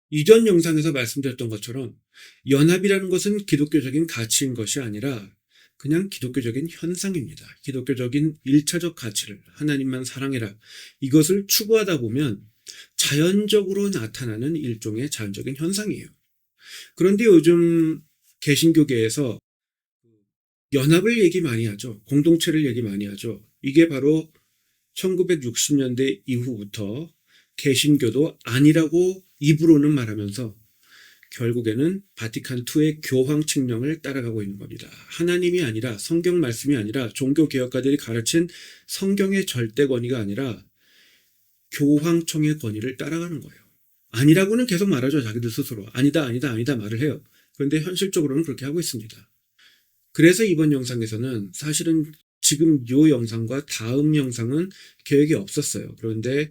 이전 영상에서 말씀드렸던 것처럼 연합이라는 것은 기독교적인 가치인 것이 아니라 그냥 기독교적인 현상입니다. 기독교적인 1차적 가치를 하나님만 사랑해라. 이것을 추구하다 보면 자연적으로 나타나는 일종의 자연적인 현상이에요. 그런데 요즘 개신교계에서 연합을 얘기 많이 하죠. 공동체를 얘기 많이 하죠. 이게 바로 1960년대 이후부터 개신교도 아니라고 입으로는 말하면서 결국에는 바티칸2의 교황 칙령을 따라가고 있는 겁니다. 하나님이 아니라, 성경 말씀이 아니라, 종교개혁가들이 가르친 성경의 절대 권위가 아니라 교황청의 권위를 따라가는 거예요. 아니라고는 계속 말하죠. 자기들 스스로. 아니다, 아니다, 아니다 말을 해요. 그런데 현실적으로는 그렇게 하고 있습니다. 그래서 이번 영상에서는 사실은 지금 이 영상과 다음 영상은 계획이 없었어요. 그런데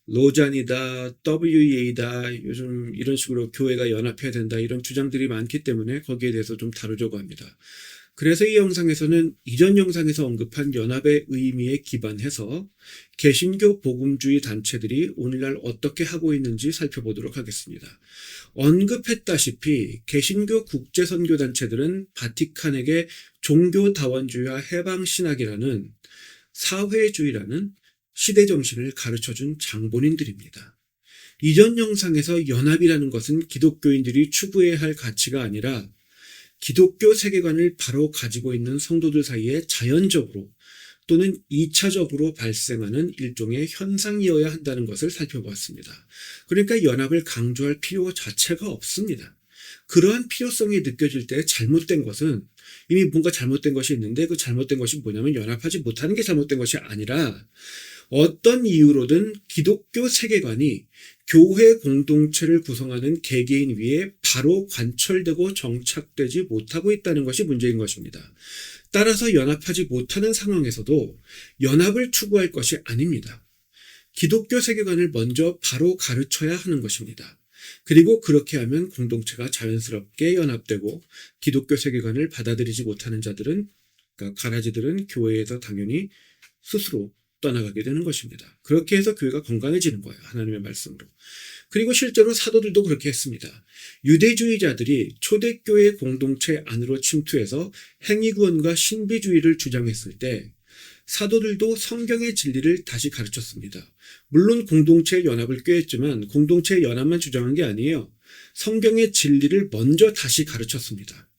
로잔이다, WEA다, 요즘 이런 식으로 교회가 연합해야 된다, 이런 주장들이 많기 때문에 거기에 대해서 좀 다루려고 합니다. 그래서 이 영상에서는 이전 영상에서 언급한 연합의 의미에 기반해서 개신교 복음주의 단체들이 오늘날 어떻게 하고 있는지 살펴보도록 하겠습니다. 언급했다시피 개신교 국제선교단체들은 바티칸에게 종교다원주의와 해방신학이라는 사회주의라는 시대정신을 가르쳐준 장본인들입니다. 이전 영상에서 연합이라는 것은 기독교인들이 추구해야 할 가치가 아니라 기독교 세계관을 바로 가지고 있는 성도들 사이에 자연적으로 또는 2차적으로 발생하는 일종의 현상이어야 한다는 것을 살펴보았습니다. 그러니까 연합을 강조할 필요 자체가 없습니다. 그러한 필요성이 느껴질 때 잘못된 것은 이미 뭔가 잘못된 것이 있는데 그 잘못된 것이 뭐냐면 연합하지 못하는 게 잘못된 것이 아니라 어떤 이유로든 기독교 세계관이 교회 공동체를 구성하는 개개인 위에 바로 관철되고 정착되지 못하고 있다는 것이 문제인 것입니다. 따라서 연합하지 못하는 상황에서도 연합을 추구할 것이 아닙니다. 기독교 세계관을 먼저 바로 가르쳐야 하는 것입니다. 그리고 그렇게 하면 공동체가 자연스럽게 연합되고 기독교 세계관을 받아들이지 못하는 자들은, 그러니까 가라지들은 교회에서 당연히 스스로 떠나가게 되는 것입니다. 그렇게 해서 교회가 건강해지는 거예요. 하나님의 말씀으로. 그리고 실제로 사도들도 그렇게 했습니다. 유대주의자들이 초대교회 공동체 안으로 침투해서 행위구원과 신비주의를 주장했을 때 사도들도 성경의 진리를 다시 가르쳤습니다. 물론 공동체의 연합을 꾀했지만 공동체의 연합만 주장한 게 아니에요. 성경의 진리를 먼저 다시 가르쳤습니다.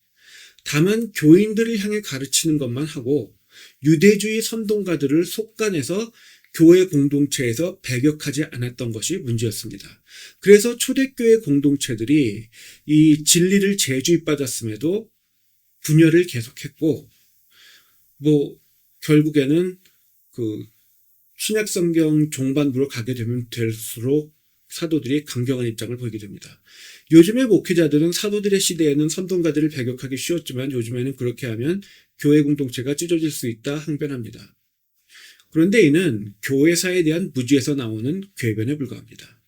다만 교인들을 향해 가르치는 것만 하고 유대주의 선동가들을 속간해서 교회 공동체에서 배격하지 않았던 것이 문제였습니다. 그래서 초대교회 공동체들이 이 진리를 재주입받았음에도 분열을 계속했고, 결국에는 신약성경 종반부로 가게 되면 될수록 사도들이 강경한 입장을 보이게 됩니다. 요즘의 목회자들은 사도들의 시대에는 선동가들을 배격하기 쉬웠지만 요즘에는 그렇게 하면 교회 공동체가 찢어질 수 있다 항변합니다. 그런데 이는 교회사에 대한 무지에서 나오는 궤변에 불과합니다.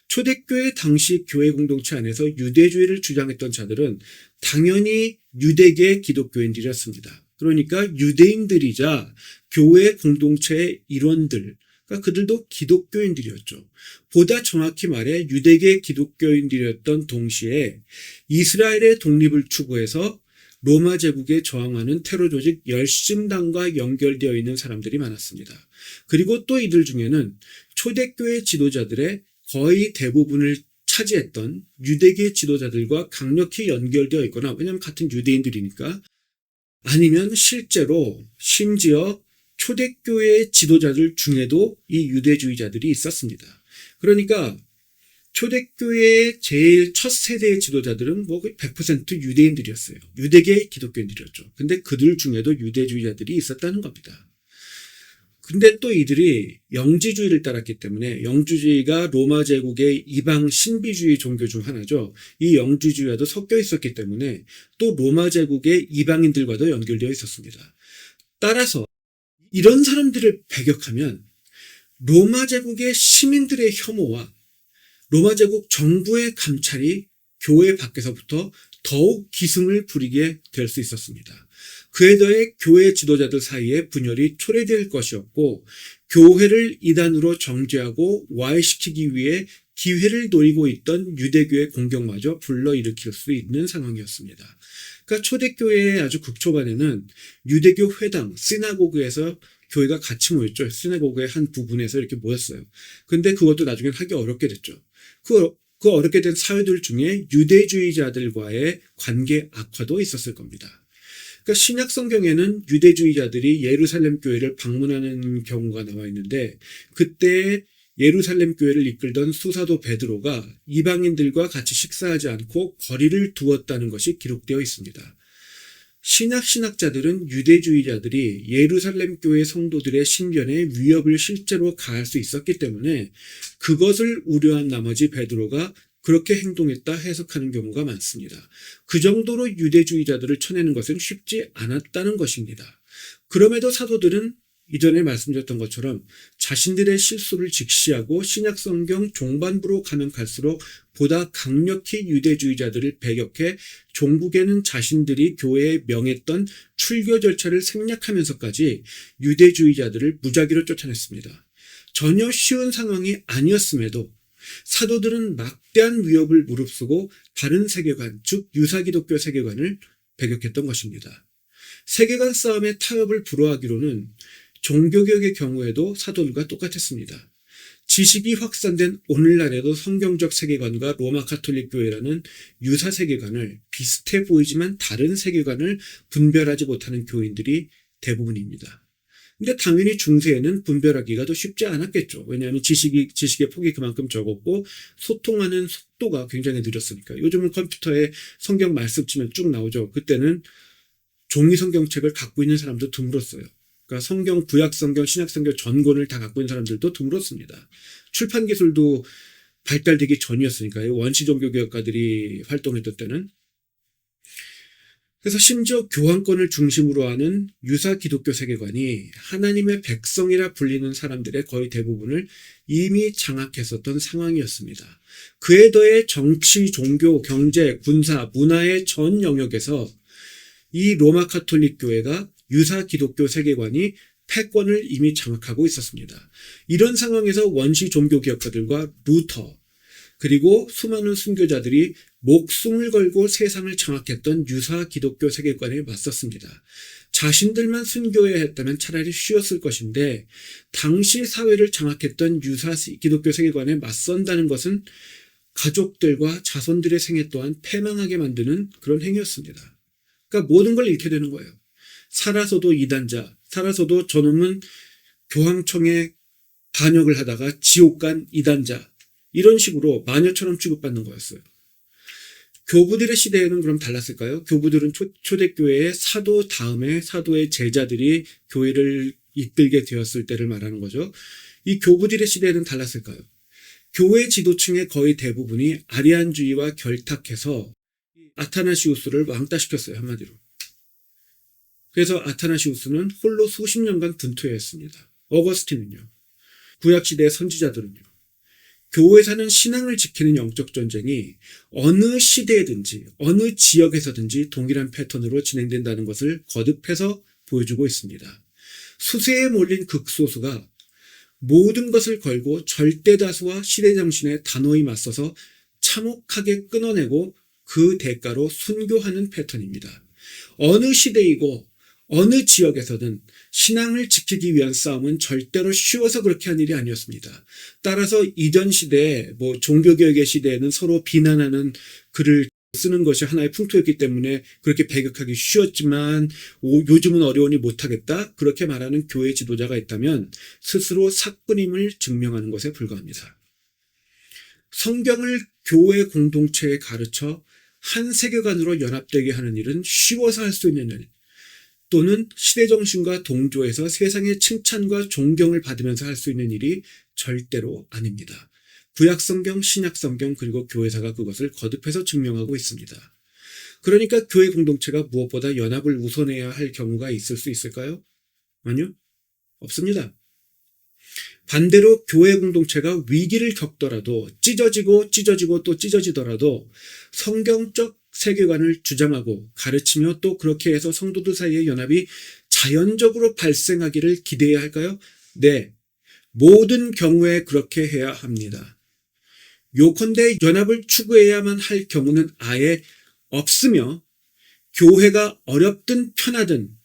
초대교회 당시 교회 공동체 안에서 유대주의를 주장했던 자들은 당연히 유대계 기독교인들이었습니다. 그러니까 유대인들이자 교회 공동체의 일원들, 그러니까 그들도 기독교인들이었죠. 보다 정확히 말해 유대계 기독교인들이었던 동시에 이스라엘의 독립을 추구해서 로마 제국에 저항하는 테러 조직 열심당과 연결되어 있는 사람들이 많았습니다. 그리고 또 이들 중에는 초대교회 지도자들의 거의 대부분을 차지했던 유대계 지도자들과 강력히 연결되어 있거나, 왜냐하면 같은 유대인들이니까, 아니면 실제로 심지어 초대교회 지도자들 중에도 이 유대주의자들이 있었습니다. 그러니까 초대교회의 제일 첫 세대의 지도자들은 100% 유대인들이었어요. 유대계 기독교인들이었죠. 근데 그들 중에도 유대주의자들이 있었다는 겁니다. 근데 또 이들이 영지주의를 따랐기 때문에, 영지주의가 로마 제국의 이방 신비주의 종교 중 하나죠. 이 영지주의와도 섞여 있었기 때문에 또 로마 제국의 이방인들과도 연결되어 있었습니다. 따라서 이런 사람들을 배격하면 로마 제국의 시민들의 혐오와 로마 제국 정부의 감찰이 교회 밖에서부터 더욱 기승을 부리게 될 수 있었습니다. 그에 더해 교회 지도자들 사이에 분열이 초래될 것이었고, 교회를 이단으로 정죄하고 와해시키기 위해 기회를 노리고 있던 유대교의 공격마저 불러일으킬 수 있는 상황이었습니다. 그러니까 초대교회의 아주 극초반에는 유대교 회당, 시나고그에서 교회가 같이 모였죠. 시나고그의 한 부분에서 이렇게 모였어요. 근데 그것도 나중에 하기 어렵게 됐죠. 그 어렵게 된 사회들 중에 유대주의자들과의 관계 악화도 있었을 겁니다. 그러니까 신약 성경에는 유대주의자들이 예루살렘 교회를 방문하는 경우가 나와 있는데, 그때 예루살렘 교회를 이끌던 수사도 베드로가 이방인들과 같이 식사하지 않고 거리를 두었다는 것이 기록되어 있습니다. 신학자들은 유대주의자들이 예루살렘 교회 성도들의 신변에 위협을 실제로 가할 수 있었기 때문에 그것을 우려한 나머지 베드로가 그렇게 행동했다 해석하는 경우가 많습니다. 그 정도로 유대주의자들을 쳐내는 것은 쉽지 않았다는 것입니다. 그럼에도 사도들은 이전에 말씀드렸던 것처럼 자신들의 실수를 직시하고 신약 성경 종반부로 가면 갈수록 보다 강력히 유대주의자들을 배격해 종국에는 자신들이 교회에 명했던 출교 절차를 생략하면서까지 유대주의자들을 무작위로 쫓아냈습니다. 전혀 쉬운 상황이 아니었음에도 사도들은 막대한 위협을 무릅쓰고 다른 세계관, 즉 유사기독교 세계관을 배격했던 것입니다. 세계관 싸움의 타협을 불허하기로는 종교개혁의 경우에도 사도들과 똑같았습니다. 지식이 확산된 오늘날에도 성경적 세계관과 로마 가톨릭 교회라는 유사 세계관을, 비슷해 보이지만 다른 세계관을 분별하지 못하는 교인들이 대부분입니다. 근데 당연히 중세에는 분별하기가 더 쉽지 않았겠죠. 왜냐하면 지식의 폭이 그만큼 적었고 소통하는 속도가 굉장히 느렸으니까. 요즘은 컴퓨터에 성경 말씀 치면 쭉 나오죠. 그때는 종이 성경책을 갖고 있는 사람도 드물었어요. 그러니까 성경, 구약 성경, 신약 성경 전권을 다 갖고 있는 사람들도 드물었습니다. 출판 기술도 발달되기 전이었으니까요. 원시 종교개혁가들이 활동했던 때는. 그래서 심지어 교황권을 중심으로 하는 유사 기독교 세계관이 하나님의 백성이라 불리는 사람들의 거의 대부분을 이미 장악했었던 상황이었습니다. 그에 더해 정치, 종교, 경제, 군사, 문화의 전 영역에서 이 로마 가톨릭 교회가 유사 기독교 세계관이 패권을 이미 장악하고 있었습니다. 이런 상황에서 원시 종교개혁가들과 루터, 그리고 수많은 순교자들이 목숨을 걸고 세상을 장악했던 유사 기독교 세계관에 맞섰습니다. 자신들만 순교해야 했다면 차라리 쉬웠을 것인데 당시 사회를 장악했던 유사 기독교 세계관에 맞선다는 것은 가족들과 자손들의 생애 또한 패망하게 만드는 그런 행위였습니다. 그러니까 모든 걸 잃게 되는 거예요. 살아서도 이단자, 살아서도 저놈은 교황청에 반역을 하다가 지옥 간 이단자, 이런 식으로 마녀처럼 취급받는 거였어요. 교부들의 시대에는 그럼 달랐을까요? 교부들은 초대교회의 사도 다음에 사도의 제자들이 교회를 이끌게 되었을 때를 말하는 거죠. 이 교부들의 시대에는 달랐을까요? 교회 지도층의 거의 대부분이 아리안주의와 결탁해서 아타나시우스를 왕따시켰어요, 한마디로. 그래서 아타나시우스는 홀로 수십 년간 분투했습니다. 어거스틴은요. 구약시대의 선지자들은요. 교회사는 신앙을 지키는 영적 전쟁이 어느 시대에든지 어느 지역에서든지 동일한 패턴으로 진행된다는 것을 거듭해서 보여주고 있습니다. 수세에 몰린 극소수가 모든 것을 걸고 절대다수와 시대정신에 단호히 맞서서 참혹하게 끊어내고 그 대가로 순교하는 패턴입니다. 어느 시대이고 어느 지역에서든 신앙을 지키기 위한 싸움은 절대로 쉬워서 그렇게 한 일이 아니었습니다. 따라서 이전 시대에 종교개혁의 시대에는 서로 비난하는 글을 쓰는 것이 하나의 풍토였기 때문에 그렇게 배격하기 쉬웠지만 요즘은 어려우니 못하겠다 그렇게 말하는 교회 지도자가 있다면 스스로 사꾼임을 증명하는 것에 불과합니다. 성경을 교회 공동체에 가르쳐 한 세계관으로 연합되게 하는 일은 쉬워서 할 수 있는 일, 또는 시대정신과 동조해서 세상의 칭찬과 존경을 받으면서 할 수 있는 일이 절대로 아닙니다. 구약성경, 신약성경, 그리고 교회사가 그것을 거듭해서 증명하고 있습니다. 그러니까 교회 공동체가 무엇보다 연합을 우선해야 할 경우가 있을 수 있을까요? 아니요, 없습니다. 반대로 교회 공동체가 위기를 겪더라도 찢어지고 또 찢어지더라도 성경적 세계관을 주장하고 가르치며 또 그렇게 해서 성도들 사이의 연합이 자연적으로 발생하기를 기대해야 할까요? 네, 모든 경우에 그렇게 해야 합니다. 요컨대 연합을 추구해야만 할 경우는 아예 없으며 교회가 어렵든 편하든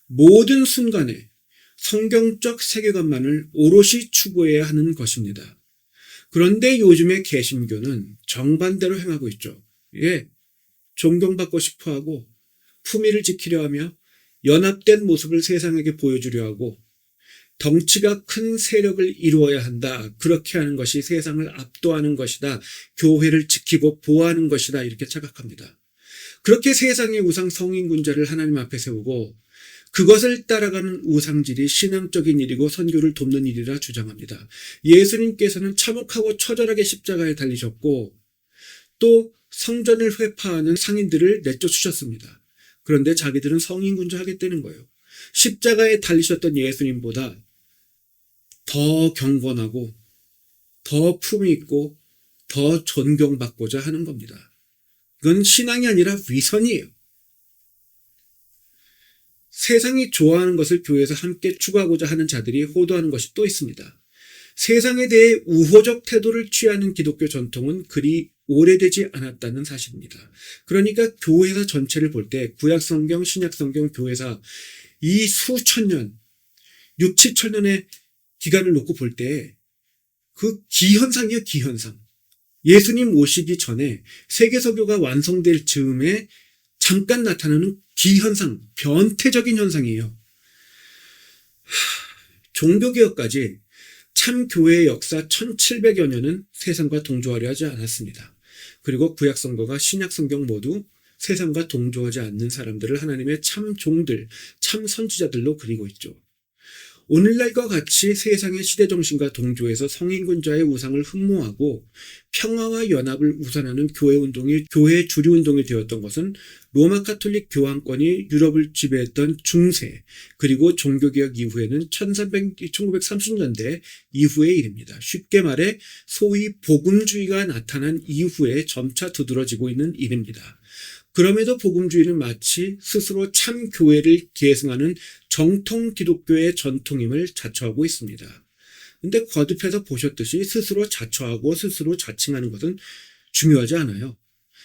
모든 순간에 성경적 세계관만을 오롯이 추구해야 하는 것입니다. 그런데 요즘의 개신교는 정반대로 행하고 있죠. 예, 존경받고 싶어하고 품위를 지키려 하며 연합된 모습을 세상에게 보여주려 하고 덩치가 큰 세력을 이루어야 한다. 그렇게 하는 것이 세상을 압도하는 것이다. 교회를 지키고 보호하는 것이다. 이렇게 착각합니다. 그렇게 세상의 우상 성인군자를 하나님 앞에 세우고 그것을 따라가는 우상질이 신앙적인 일이고 선교를 돕는 일이라 주장합니다. 예수님께서는 참혹하고 처절하게 십자가에 달리셨고 또 성전을 회파하는 상인들을 내쫓으셨습니다. 그런데 자기들은 성인군자 하겠다는 거예요. 십자가에 달리셨던 예수님보다 더 경건하고 더 품위 있고 더 존경받고자 하는 겁니다. 이건 신앙이 아니라 위선이에요. 세상이 좋아하는 것을 교회에서 함께 추구하고자 하는 자들이 호도하는 것이 또 있습니다. 세상에 대해 우호적 태도를 취하는 기독교 전통은 그리 오래되지 않았다는 사실입니다. 그러니까 교회사 전체를 볼 때 구약성경, 신약성경, 교회사 이 수천 년, 6, 7천 년의 기간을 놓고 볼 때 그 기현상이에요, 기현상. 예수님 오시기 전에 세계서교가 완성될 즈음에 잠깐 나타나는 기현상, 변태적인 현상이에요. 종교개혁까지 참 교회의 역사 1700여 년은 세상과 동조하려 하지 않았습니다. 그리고 구약성경과 신약성경 모두 세상과 동조하지 않는 사람들을 하나님의 참 종들, 참 선지자들로 그리고 있죠. 오늘날과 같이 세상의 시대정신과 동조해서 성인군자의 우상을 흠모하고 평화와 연합을 우선하는 교회운동이 교회의 주류운동이 되었던 것은 로마 가톨릭 교황권이 유럽을 지배했던 중세 그리고 종교개혁 이후에는 1930년대 이후의 일입니다. 쉽게 말해 소위 복음주의가 나타난 이후에 점차 두드러지고 있는 일입니다. 그럼에도 복음주의는 마치 스스로 참 교회를 계승하는 정통 기독교의 전통임을 자처하고 있습니다. 근데 거듭해서 보셨듯이 스스로 자처하고 스스로 자칭하는 것은 중요하지 않아요.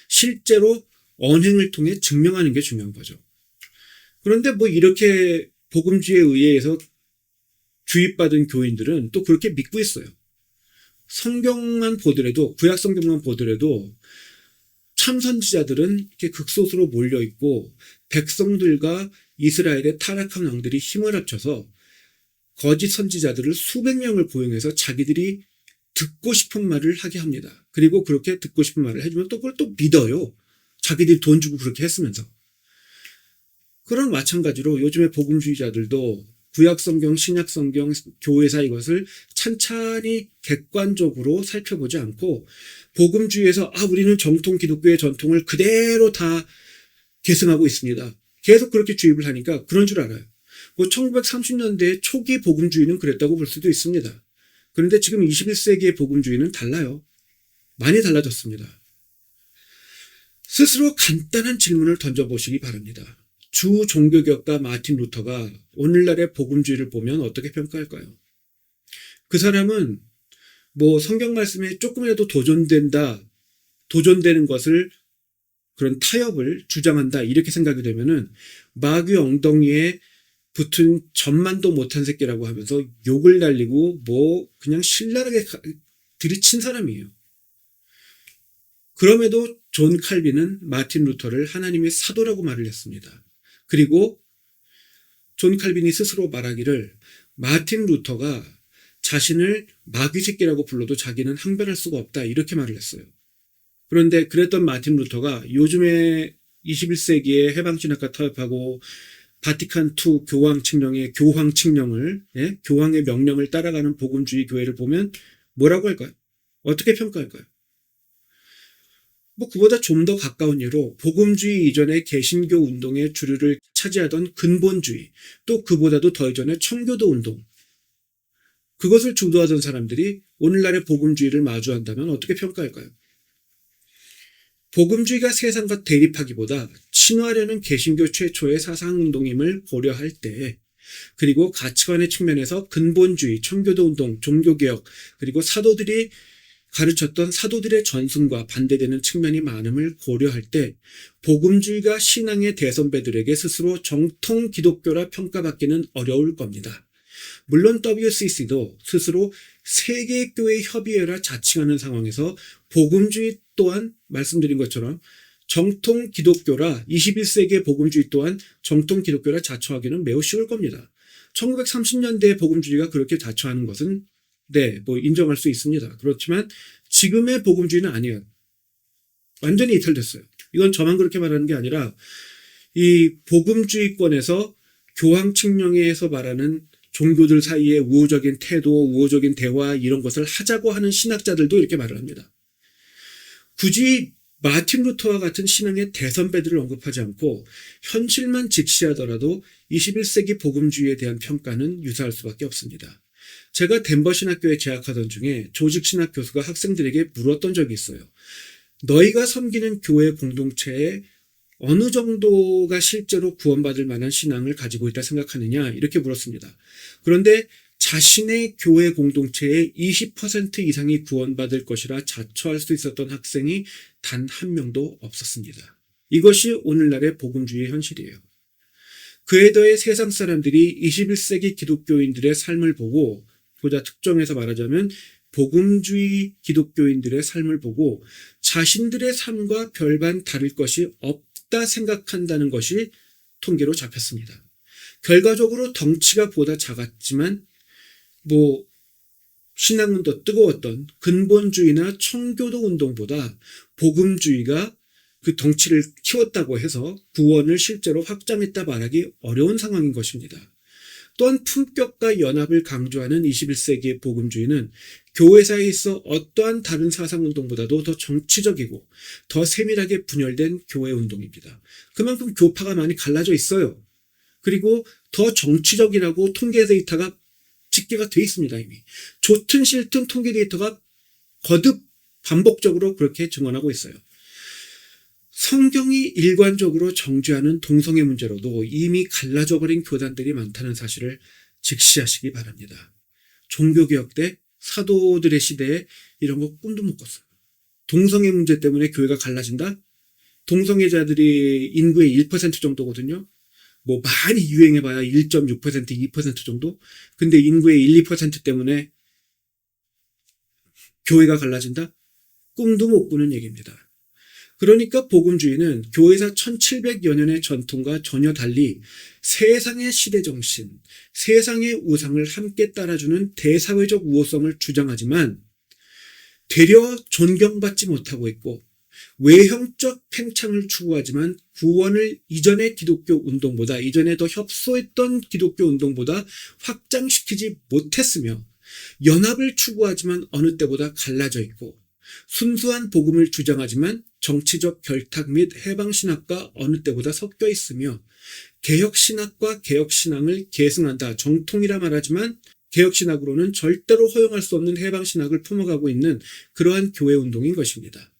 실제로 언행을 통해 증명하는 게 중요한 거죠. 그런데 뭐 이렇게 복음주의에 의해서 주입받은 교인들은 또 그렇게 믿고 있어요. 성경만 보더라도, 구약 성경만 보더라도 참선지자들은 이렇게 극소수로 몰려있고 백성들과 이스라엘의 타락한 왕들이 힘을 합쳐서 거짓 선지자들을 수백 명을 고용해서 자기들이 듣고 싶은 말을 하게 합니다. 그리고 그렇게 듣고 싶은 말을 해주면 또 그걸 또 믿어요. 자기들이 돈 주고 그렇게 했으면서. 그런 마찬가지로 요즘의 복음주의자들도 구약성경, 신약성경, 교회사 이것을 찬찬히 객관적으로 살펴보지 않고 복음주의에서 우리는 정통 기독교의 전통을 그대로 다 계승하고 있습니다. 계속 그렇게 주입을 하니까 그런 줄 알아요. 뭐 1930년대 초기 복음주의는 그랬다고 볼 수도 있습니다. 그런데 지금 21세기의 복음주의는 달라요. 많이 달라졌습니다. 스스로 간단한 질문을 던져보시기 바랍니다. 주 종교개혁가 마틴 루터가 오늘날의 복음주의를 보면 어떻게 평가할까요? 그 사람은 뭐 성경 말씀에 조금이라도 도전되는 것을 그런 타협을 주장한다 이렇게 생각이 되면은 마귀 엉덩이에 붙은 전만도 못한 새끼라고 하면서 욕을 날리고 뭐 그냥 신랄하게 들이친 사람이에요. 그럼에도 존 칼빈은 마틴 루터를 하나님의 사도라고 말을 했습니다. 그리고 존 칼빈이 스스로 말하기를 마틴 루터가 자신을 마귀 새끼라고 불러도 자기는 항변할 수가 없다 이렇게 말을 했어요. 그런데 그랬던 마틴 루터가 요즘에 21세기에 해방신학과 타협하고 바티칸2 교황 칙령의 교황의 명령을 따라가는 복음주의 교회를 보면 뭐라고 할까요? 어떻게 평가할까요? 뭐 그보다 좀 더 가까운 예로 복음주의 이전의 개신교 운동의 주류를 차지하던 근본주의, 또 그보다도 더 이전의 청교도 운동, 그것을 주도하던 사람들이 오늘날의 복음주의를 마주한다면 어떻게 평가할까요? 복음주의가 세상과 대립하기보다 친화하려는 개신교 최초의 사상운동임을 고려할 때, 그리고 가치관의 측면에서 근본주의, 청교도 운동, 종교개혁, 그리고 사도들이 가르쳤던 사도들의 전승과 반대되는 측면이 많음을 고려할 때 복음주의가 신앙의 대선배들에게 스스로 정통 기독교라 평가받기는 어려울 겁니다. 물론 WCC도 스스로 세계교회 협의회라 자칭하는 상황에서 복음주의 또한 말씀드린 것처럼 정통 기독교라 21세기의 복음주의 또한 정통 기독교라 자처하기는 매우 쉬울 겁니다. 1930년대의 복음주의가 그렇게 자처하는 것은 인정할 수 있습니다. 그렇지만 지금의 복음주의는 아니에요. 완전히 이탈됐어요. 이건 저만 그렇게 말하는 게 아니라 이 복음주의권에서 교황 측령회에서 말하는 종교들 사이의 우호적인 태도, 우호적인 대화 이런 것을 하자고 하는 신학자들도 이렇게 말을 합니다. 굳이 마틴 루터와 같은 신앙의 대선배들을 언급하지 않고 현실만 직시하더라도 21세기 복음주의에 대한 평가는 유사할 수밖에 없습니다. 제가 덴버 신학교에 재학하던 중에 조직신학 교수가 학생들에게 물었던 적이 있어요. 너희가 섬기는 교회 공동체에 어느 정도가 실제로 구원받을 만한 신앙을 가지고 있다 생각하느냐 이렇게 물었습니다. 그런데 자신의 교회 공동체의 20% 이상이 구원받을 것이라 자처할 수 있었던 학생이 단 한 명도 없었습니다. 이것이 오늘날의 복음주의의 현실이에요. 그에 더해 세상 사람들이 21세기 기독교인들의 삶을 보고 보다 특정해서 말하자면 복음주의 기독교인들의 삶을 보고 자신들의 삶과 별반 다를 것이 없다 생각한다는 것이 통계로 잡혔습니다. 결과적으로 덩치가 보다 작았지만 신앙은 더 뜨거웠던 근본주의나 청교도 운동보다 복음주의가 그 덩치를 키웠다고 해서 구원을 실제로 확장했다 말하기 어려운 상황인 것입니다. 또한 품격과 연합을 강조하는 21세기의 복음주의는 교회사에 있어 어떠한 다른 사상운동보다도 더 정치적이고 더 세밀하게 분열된 교회운동입니다. 그만큼 교파가 많이 갈라져 있어요. 그리고 더 정치적이라고 통계 데이터가 집계가 돼 있습니다. 이미 좋든 싫든 통계 데이터가 거듭 반복적으로 그렇게 증언하고 있어요. 성경이 일관적으로 정죄하는 동성애 문제로도 이미 갈라져 버린 교단들이 많다는 사실을 직시하시기 바랍니다. 종교개혁 때 사도들의 시대에 이런 거 꿈도 못 꿨어요. 동성애 문제 때문에 교회가 갈라진다? 동성애자들이 인구의 1% 정도거든요. 많이 유행해봐야 1.6%, 2% 정도? 근데 인구의 1, 2% 때문에 교회가 갈라진다? 꿈도 못 꾸는 얘기입니다. 그러니까 복음주의는 교회사 1700여 년의 전통과 전혀 달리 세상의 시대정신, 세상의 우상을 함께 따라주는 대사회적 우호성을 주장하지만 되려 존경받지 못하고 있고 외형적 팽창을 추구하지만 구원을 이전의 기독교 운동보다 이전에 더 협소했던 기독교 운동보다 확장시키지 못했으며 연합을 추구하지만 어느 때보다 갈라져 있고 순수한 복음을 주장하지만 정치적 결탁 및 해방신학과 어느 때보다 섞여 있으며 개혁신학과 개혁신앙을 계승한다. 정통이라 말하지만 개혁신학으로는 절대로 허용할 수 없는 해방신학을 품어가고 있는 그러한 교회운동인 것입니다.